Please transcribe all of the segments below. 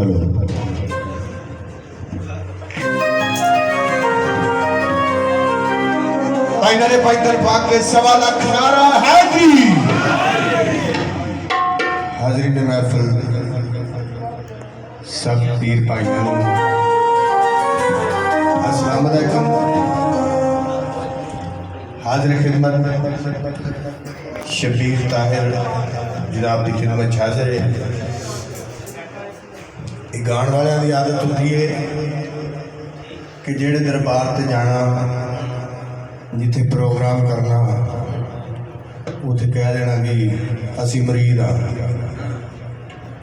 Hello final पैदल पाक के 1.25 लाख नारा है जी। हाजरी में महफिल सब पीर भाइयों अस्सलाम वालेकुम। हाजिर खिदमत शबीर ताहिर जनाब की खिदमत हाजिर है। गाण वाले की आदत होती है कि जेड़े दरबार से जाना जिथे प्रोग्राम करना उथे कह देना कि असी मरीद हाँ,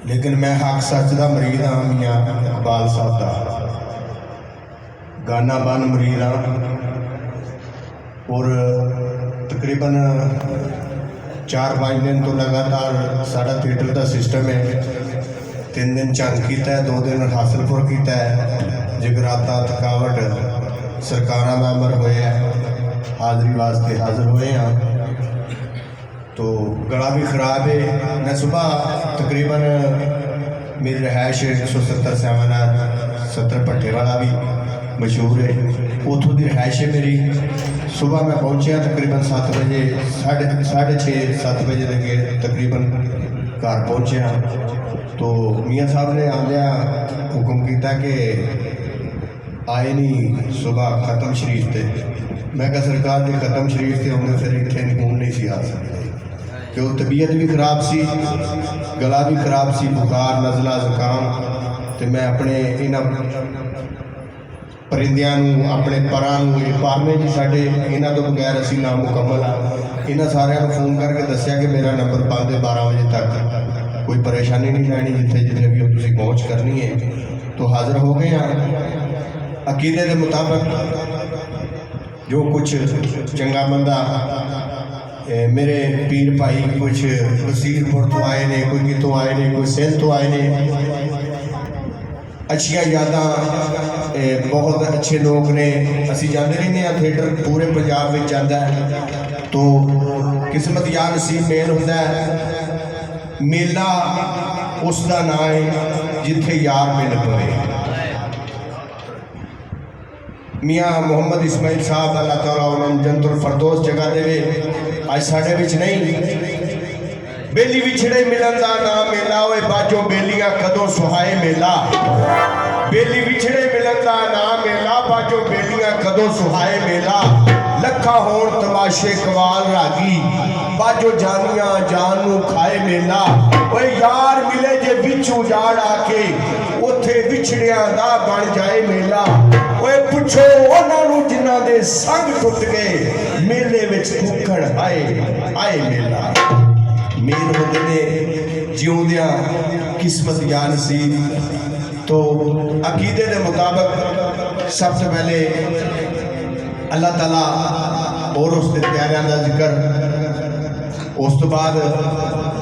लेकिन मैं हक सच का मरीद हाँ। मियाँ इकबाल साहब का गाना बन मरीद हाँ और तकरीबन 4-5 दिन तो लगातार साड़ा थिएटर का सिस्टम है। 3 दिन चंद किया, 2 दिन हासिलपुर किया है। जगराता थकावट सरकारा मैंबर हुए हैं, हाज़री वास्ते हाजिर हुए हैं। तो गला भी खराब है। मैं सुबह तकरीबन मेरी रहायश 170 70 भट्टे वाला भी मशहूर है, उतों की रहायश है मेरी। सुबह मैं पहुँचा तकरीबन 7 बजे, 6:30-7 बजे लगे तकरीबन घर पहुँचा। तो मियाँ साहब ने आंदिया हुक्म किया कि आए नहीं सुबह खत्म शरीफ से। मैं कहा सरकार जी खत्म शरीफ से होंगे फिर इतने घूम नहीं सी आ सकते, क्यों तबीयत भी खराब सी, गला भी खराब सी, बुखार नज़ला जुकाम। तो मैं अपने इन्होंने परिंदियां अपने परां पारने जी साढ़े इन्हों तो बगैर असी ना मुकम्मल हाँ। इन्होंने सारे फोन करके दसिया कि मेरा नंबर बंद है 12 बजे तक, कोई परेशानी नहीं लैनी, जिथे जिथे भी तुम पहुँच करनी है। तो हाजिर हो गए हाँ। अकीदे के मुताबिक जो कुछ चंगा बंदा मेरे पीर भाई कुछ वसीरपुर तो आए ने, कोई कितों आए ने, कोई सिंध तो आए ने। अच्छिया यादा बहुत अच्छे लोग ने। असी जाते रहने थिएटर पूरे पंजाब में जाता है। तो किस्मत या नसीब मेल होता है। मेला उसका नाम है जिथे यार मिल पवे। मियाँ मोहम्मद इस्माइल साहब अल्लाह ताला उन्होंने जन्नतुल फरदौस जगह देवे। अज साढ़े विच नहीं, बेली विछड़े मिलन का नाम मेला होए बाजो बेलियां कदों सुहाए मेला। बेली विछड़े मिलन का नाम मेला बाजो बेलियां कदों सुहाए मेला। लखा होण तमाशे कवाल रागी बाजो जानिया जान नू खाए मेला। ओए यार मिले जे विच उजाड़ आके उथे विछड़ियां दा बन जाए मेला। ओए पुछो उन्हां नू जिन्हां दे संग टुट गए मेले विच भुखड़ आए आए मेला। मेल होते ने जिउंदिया किस्मत या नसीब। तो अकीदे के मुताबिक सबसे पहले अल्लाह ताला और उसके प्यारियां का जिक्र, उस तो बाद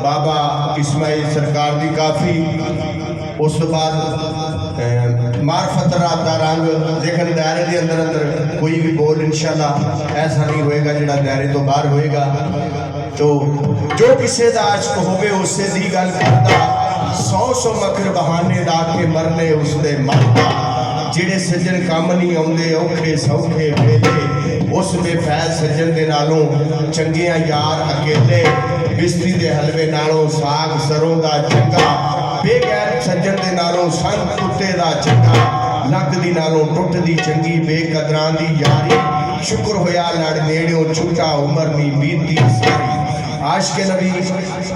बाबा इस्माइल सरकार की काफ़ी, उस तो बाद मार्फत रात का रंग। लेकिन दायरे के अंदर अंदर कोई भी बोल इंशाल्लाह ऐसा नहीं होएगा जिहड़ा दायरे तो बाहर होएगा। तो जो किसी का आशक होवे उसे दी गल करता, 100 मकर बहाने ला के मरने उसने मरता। जिहड़े सज्जन काम नहीं आउंदे औखे सौखे वेले, उस बेफैज सज्जन दे नालों चंगियां यार अकेले। बिस्ती दे हलवे नालों साग सरों दा चंगा, बेगैर सज्जन दे नालों संग कुत्ते दा चंगा। लक दी नालों टुट दी चंगी बेकदरां दी यारी। शुक्र होया लड़ नेड़ियों छुटा उमर नी बीती सारी। आशिक़े नबी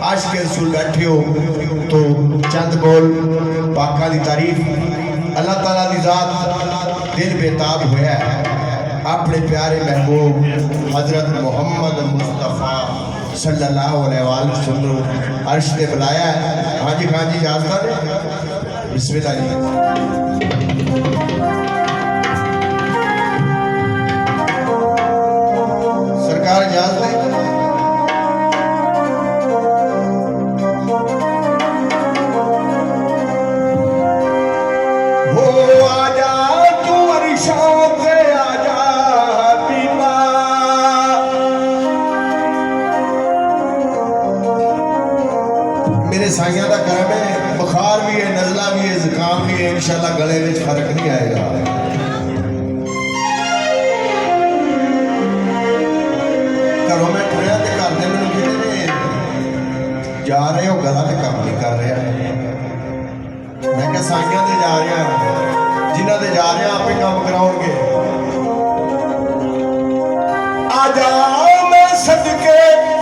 आशिक़े रसूल बैठे हो तो चंद बोल पाका की तारीफ। अल्लाह ताला की ज़ात दिल बेताब होया है अपने प्यारे महबूब हजरत मोहम्मद मुस्तफ़ा सल्लल्लाहु अलैहि वसल्लम अर्श ने बुलाया है। हाँ जी इजाज़त है, बिस्मिल्लाह जी। सरकार इजाज़त है। मेरे साइया का करम है, बुखार भी है, नज़ला भी है, जुकाम जा मैं सदके